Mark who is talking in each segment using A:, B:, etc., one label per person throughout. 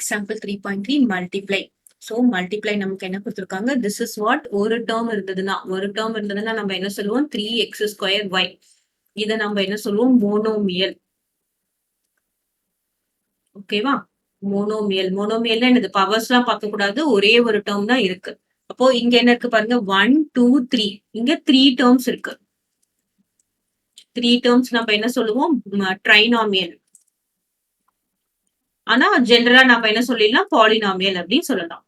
A: Example 3.3 multiply. So multiply நமக்கு என்ன கொடுத்திருக்காங்க? This is what ஒரு term இருந்ததுன்னா நம்ம என்ன சொல்லுவோம்? 3x square y. இதை நம்ம என்ன சொல்லுவோம்? மோனோமியல். ஓகேவா? மோனோமியல்னா என்னது? பவர்ஸ் எல்லாம் பார்க்க கூடாது. ஒரே ஒரு டேர்ம் தான் இருக்கு. அப்போ இங்க என்ன இருக்கு பாருங்க? 1, 2, 3. இங்க 3 டேர்ம்ஸ் இருக்கு. 3 டேர்ம்ஸ் நம்ம என்ன சொல்லுவோம்? ட்ரைனாமியல். ஆனா ஜெனரலா நம்ம என்ன சொல்லிடலாம்? பாலினாமியல் அப்படின்னு சொல்லலாம்.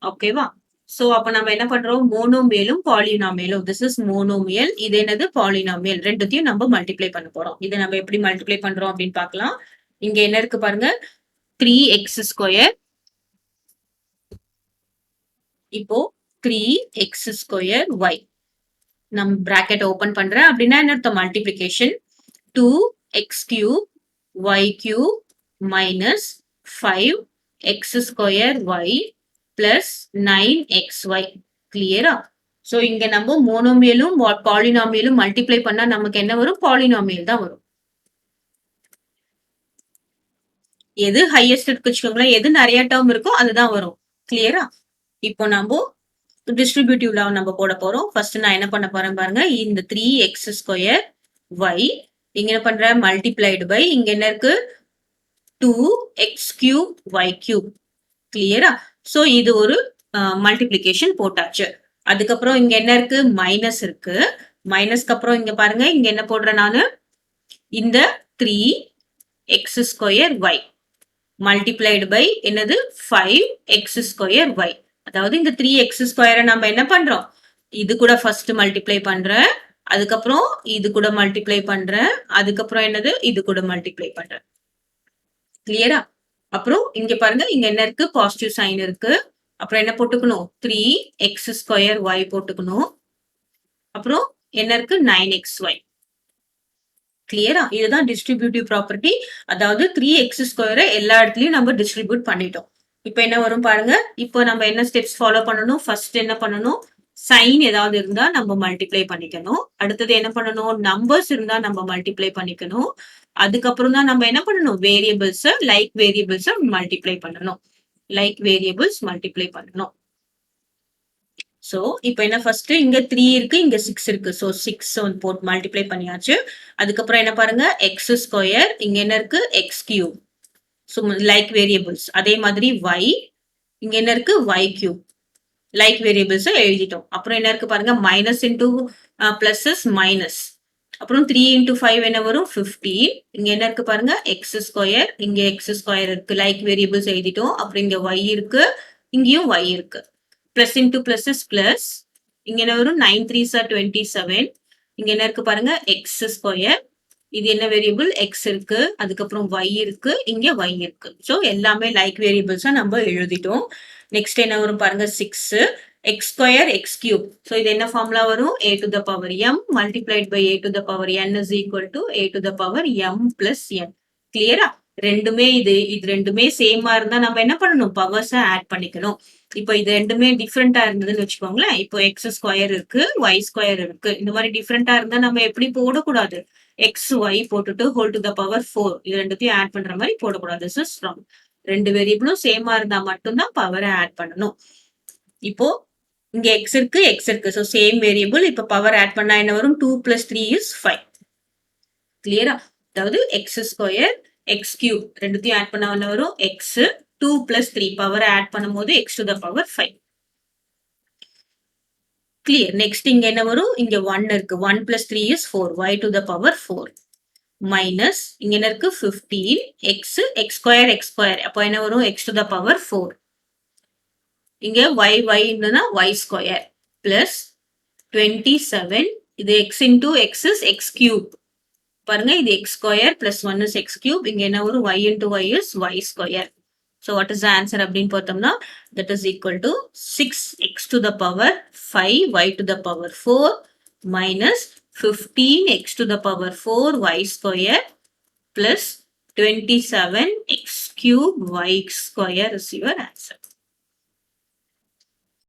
A: ஓகேவா? சோ அப்ப நம்ம என்ன பண்றோம்? மோனோமியலும் பாலினாமியலும். This is monomial. இது என்னது? பாலினாமியல். ரெண்டுத்தையும் நம்ம மல்டிப்ளை பண்ண போறோம். இதை நம்ம எப்படி மல்டிப்ளை பண்றோம் அப்படின்னு பார்க்கலாம். இங்க என்ன இருக்கு பாருங்க? 3x square. இப்போ 3x ஸ்கொயர் y. நம்ம பிராக்கெட் ஓபன் பண்றேன். அப்படின்னா என்ன அர்த்தம்? Multiplication. 2x cube y cube minus 5x square y plus 9xy. கிளியரா? சோ இங்க நம்ம மோனோமியலும் பாலினாமியலும் மல்டிப்ளை பண்ணா நமக்கு என்ன வரும்? பாலினாமியல் தான் வரும். எது ஹையஸ்ட் இருக்கு வச்சுக்கோங்களேன், எது நிறைய டேர்ம் இருக்கோ அதுதான் வரும். கிளியரா? இப்போ நம்ம டிஸ்ட்ரிபியூட்டிவ் லா நம்ம போட போறோம். ஃபர்ஸ்ட் நான் என்ன பண்ண போறேன் பாருங்க. இந்த 3x ஸ்கொயர் y இங்க என்ன பண்ற? மல்டிப்ளைடு பை இங்க என்ன இருக்கு? 2x cube y cube. கிளியரா? சோ இது ஒரு மல்டிப்ளிகேஷன் போட்டாச்சு. அதுக்கப்புறம் இங்க என்ன இருக்கு? மைனஸ் இருக்கு. மைனஸ்க்கு அப்புறம் இங்க பாருங்க, இங்க என்ன போடுறேன் நானு? இந்த 3x square y multiplied by என்னது? 5x square y. அதாவது இந்த 3x ஸ்கொயரை நம்ம என்ன பண்றோம்? இது கூட ஃபர்ஸ்ட் மல்டிப்ளை பண்றேன். அதுக்கப்புறம் இது கூட மல்டிப்ளை பண்றேன். அதுக்கப்புறம் என்னது? இது கூட மல்டிப்ளை பண்றேன். கிளியரா? அப்புறம் இங்க பாருங்க, இங்க என்ன இருக்கு? பாசிட்டிவ் சைன் இருக்கு. அப்புறம் என்ன போட்டுக்கணும்? 3x ஸ்கொயர் y போட்டுக்கணும். அப்புறம் என்ன இருக்கு? 9xy. கிளியரா? இதுதான் டிஸ்ட்ரிபியூட்டிவ் ப்ராப்பர்ட்டி. அதாவது 3x ஸ்கொயரை எல்லா இடத்துலயும் நம்ம டிஸ்ட்ரிபியூட் பண்ணிட்டோம். இப்போ என்ன வரும் பாருங்க. இப்போ நம்ம என்ன ஸ்டெப்ஸ் ஃபாலோ பண்ணணும்? ஃபர்ஸ்ட் என்ன பண்ணணும்? சைன் ஏதாவது இருந்தா நம்ம மல்டிப்ளை பண்ணிக்கணும். அடுத்தது என்ன பண்ணணும்? நம்பர்ஸ் இருந்தா நம்ம மல்டிப்ளை பண்ணிக்கணும். அதுக்கப்புறம் தான் நம்ம என்ன பண்ணணும்? வேரியபிள்ஸ் லைக் வேரியபிள்ஸ் மல்டிப்ளை பண்ணணும். லைக் வேரியபிள்ஸ் மல்டிப்ளை பண்ணணும். சோ இப்போ என்ன? ஃபர்ஸ்ட் இங்க 3 இருக்கு, இங்க 6 இருக்கு. சோ 6 போட்டு மல்டிப்ளை பண்ணியாச்சு. அதுக்கப்புறம் என்ன பாருங்க? எக்ஸ் ஸ்கொயர், இங்க என்ன இருக்கு? X cube. So like variables. அதே மாதிரி y இங்க என்ன இருக்கு? y cube. லைக் வேரியபிள்ஸ் எழுதிட்டோம். அப்புறம் என்ன இருக்கு பாருங்க? Minus into plus minus. அப்புறம் 3 இன்டூ 5 என்ன வரும்? 15. இங்க என்ன இருக்கு பாருங்க? எக்ஸ் ஸ்கொயர், இங்க எக்ஸ் ஸ்கொயர் இருக்கு. லைக் வேரியபிள்ஸ் எழுதிட்டோம். அப்புறம் இங்க y இருக்கு, இங்கேயும் y இருக்கு. Plus into plus is plus. இங்க என்ன வரும்? 9 3s are 27. இங்க என்ன இருக்கு பாருங்க? X square. இது என்ன வேரியபிள்? எக்ஸ் இருக்கு. அதுக்கப்புறம் y இருக்கு, இங்க y இருக்கு. ஸோ எல்லாமே லைக் வேரியபிள்ஸா நம்ம எழுதிட்டோம். நெக்ஸ்ட் என்ன வரும் பாருங்க? 6 x square x cube. So இது என்ன ஃபார்முலா வரும்? a to the power m multiplied by a to the power n is equal to a to the power m plus n. கிளியரா? ரெண்டுமே இது ரெண்டுமே சேமா இருந்தா நம்ம என்ன பண்ணணும்? பவர்ஸ ஆட் பண்ணிக்கணும். இப்போ இது ரெண்டுமே டிஃப்ரெண்டா இருந்ததுன்னு வச்சுக்கோங்களேன். இப்போ எக்ஸ் ஸ்கொயர் இருக்கு, ஒய் ஸ்கொயர் இருக்கு. இந்த மாதிரி டிஃப்ரெண்டா இருந்தா நம்ம எப்படி போடக்கூடாது? எக்ஸ் ஒய் போட்டுட்டு ஹோல் டு த பவர் 4 இது ரெண்டுத்தையும் ஆட் பண்ற மாதிரி போடக்கூடாது. This is wrong. ரெண்டு வேரியபிளும் சேமா இருந்தா மட்டும்தான் பவரை ஆட் பண்ணணும். இப்போ இங்க எக்ஸ் இருக்கு, எக்ஸ் இருக்கு. So same variable. இப்போ பவர் ஆட் பண்ணா என்ன வரும்? 2 plus 3 is 5. கிளியரா? அதாவது எக்ஸ் ஸ்கொயர் எக்ஸ் கியூப் ரெண்டுத்தையும் ஆட் பண்ணா என்ன வரும்? எக்ஸ் 2 plus 3 பவர் ஆட் பண்ணும்போது x to the power 5. Clear? Next இங்க என்ன வரும்? இங்க 1 இருக்கு. 1 plus 3 is 4. y to the power 4. Minus இங்க என்ன இருக்கு? 15 x ஸ்கொயர் x ஸ்கொயர். அப்போ என்ன வரும்? x to the power 4. இங்க y என்னன்னா y ஸ்கொயர் பிளஸ் 27. இது x into x is x cube. பாருங்க, இது x square plus 1 is x cube. இங்க என்ன வரும்? y into y is y square. So what is the answer அப்படின்னு பார்த்தோம்னா, that is equal to 6x to the power 5 y to the power 4 minus 15x to the power 4 y square plus 27x cube y square is your answer.